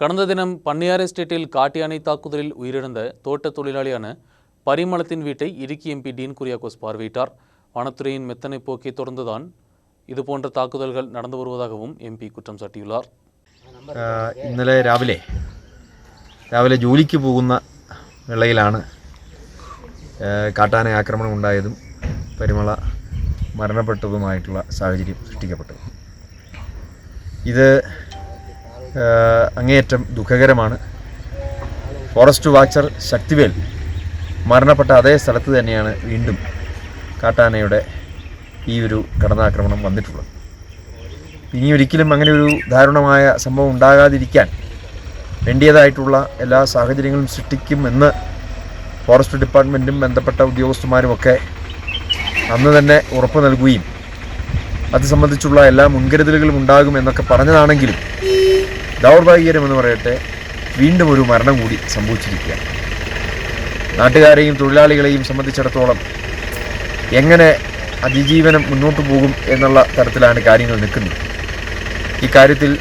கடந்த தினம் பன்னியார் எஸ்டேட்டில் காட்டியானை தாக்குதலில் உயிரிழந்த தோட்ட தொழிலாளியான பரிமளத்தின் வீட்டை இடுக்கி எம்பி டீன் குரியாக்கோஸ் பார்வையிட்டார். வனத்துறையின் மெத்தனை போக்கை தொடர்ந்துதான் இதுபோன்ற தாக்குதல்கள் நடந்து வருவதாகவும் എംപി കുറ്റം സാട്ടിയുള്ളാർ. ഇന്നലെ രാവിലെ ജോലിക്ക് പോകുന്ന വേളയിലാണ് കാട്ടാന ആക്രമണം ഉണ്ടായതും പരിമള മരണപ്പെട്ടതുമായിട്ടുള്ള സാഹചര്യം സൃഷ്ടിക്കപ്പെട്ടത്. ഇത് അങ്ങേയറ്റം ദുഃഖകരമാണ്. ഫോറസ്റ്റ് വാച്ചർ ശക്തിവേൽ മരണപ്പെട്ട അതേ സ്ഥലത്ത് തന്നെയാണ് വീണ്ടും കാട്ടാനയുടെ ഈ ഒരു കടന്നാക്രമണം വന്നിട്ടുള്ളത്. ഇനിയൊരിക്കലും അങ്ങനെ ഒരു ദാരുണമായ സംഭവം ഉണ്ടാകാതിരിക്കാൻ വേണ്ടിയതായിട്ടുള്ള എല്ലാ സാഹചര്യങ്ങളും സൃഷ്ടിക്കുമെന്ന് ഫോറസ്റ്റ് ഡിപ്പാർട്ട്മെൻറ്റും ബന്ധപ്പെട്ട ഉദ്യോഗസ്ഥന്മാരുമൊക്കെ അന്ന് തന്നെ ഉറപ്പ് നൽകുകയും അത് സംബന്ധിച്ചുള്ള എല്ലാ മുൻകരുതലുകളും ഉണ്ടാകുമെന്നൊക്കെ പറഞ്ഞതാണെങ്കിലും ദൗർഭാഗ്യകരമെന്ന് പറയട്ടെ, വീണ്ടും ഒരു മരണം കൂടി സംഭവിച്ചിരിക്കുകയാണ്. നാട്ടുകാരെയും തൊഴിലാളികളെയും സംബന്ധിച്ചിടത്തോളം എങ്ങനെ അതിജീവനം മുന്നോട്ട് പോകും എന്നുള്ള തരത്തിലാണ് കാര്യങ്ങൾ നിൽക്കുന്നത്. ഇക്കാര്യത്തിൽ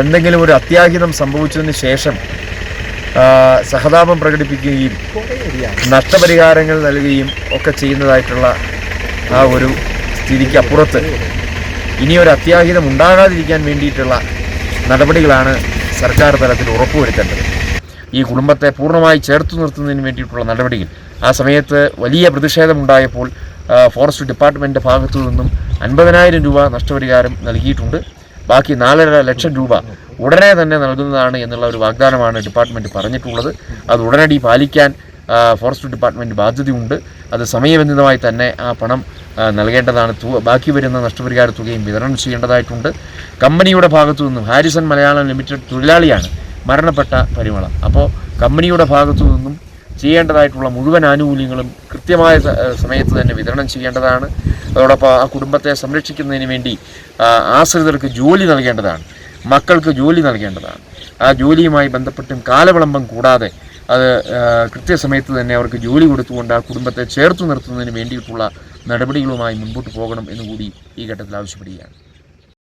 എന്തെങ്കിലും ഒരു അത്യാഹിതം സംഭവിച്ചതിന് ശേഷം സഹതാപം പ്രകടിപ്പിക്കുകയും നഷ്ടപരിഹാരങ്ങൾ നൽകുകയും ഒക്കെ ചെയ്യുന്നതായിട്ടുള്ള ആ ഒരു സ്ഥിതിക്ക് അപ്പുറത്ത് ഇനിയൊരു അത്യാഹിതം ഉണ്ടാകാതിരിക്കാൻ വേണ്ടിയിട്ടുള്ള നടപടികളാണ് സർക്കാർ തലത്തിൽ ഉറപ്പുവരുത്തേണ്ടത്. ഈ കുടുംബത്തെ പൂർണ്ണമായി ചേർത്തു നിർത്തുന്നതിന് വേണ്ടിയിട്ടുള്ള നടപടികൾ ആ സമയത്ത് വലിയ പ്രതിഷേധമുണ്ടായപ്പോൾ ഫോറസ്റ്റ് ഡിപ്പാർട്ട്മെൻറ്റിൻ്റെ ഭാഗത്തു നിന്നും 50,000 രൂപ നഷ്ടപരിഹാരം നൽകിയിട്ടുണ്ട്. ബാക്കി 4.5 ലക്ഷം രൂപ ഉടനെ തന്നെ നൽകുന്നതാണ് എന്നുള്ള ഒരു വാഗ്ദാനമാണ് ഡിപ്പാർട്ട്മെൻറ്റ് പറഞ്ഞിട്ടുള്ളത്. അത് ഉടനടി പാലിക്കാൻ ഫോറസ്റ്റ് ഡിപ്പാർട്ട്മെൻറ്റ് ബാധ്യതയുണ്ട്. അത് സമയബന്ധിതമായി തന്നെ ആ പണം നൽകേണ്ടതാണ്. ബാക്കി വരുന്ന നഷ്ടപരിഹാര തുകയും വിതരണം ചെയ്യേണ്ടതായിട്ടുണ്ട്. കമ്പനിയുടെ ഭാഗത്തു നിന്നും ഹാരിസൺ മലയാളം ലിമിറ്റഡ് തൊഴിലാളിയാണ് മരണപ്പെട്ട പരിമള. അപ്പോൾ കമ്പനിയുടെ ഭാഗത്തു നിന്നും ചെയ്യേണ്ടതായിട്ടുള്ള മുഴുവൻ ആനുകൂല്യങ്ങളും കൃത്യമായ സമയത്ത് തന്നെ വിതരണം ചെയ്യേണ്ടതാണ്. അതോടൊപ്പം ആ കുടുംബത്തെ സംരക്ഷിക്കുന്നതിന് വേണ്ടി ആശ്രിതർക്ക് ജോലി നൽകേണ്ടതാണ്, മക്കൾക്ക് ജോലി നൽകേണ്ടതാണ്. ആ ജോലിയുമായി ബന്ധപ്പെട്ടും കാലവിളംബം കൂടാതെ അത് കൃത്യസമയത്ത് തന്നെ അവർക്ക് ജോലി കൊടുത്തുകൊണ്ട് ആ കുടുംബത്തെ ചേർത്തു നിർത്തുന്നതിന് വേണ്ടിയിട്ടുള്ള നടപടികളുമായി മുൻപോട്ട് പോകണം എന്നുകൂടി ഈ ഘട്ടത്തിൽ ആവശ്യപ്പെടുകയാണ്.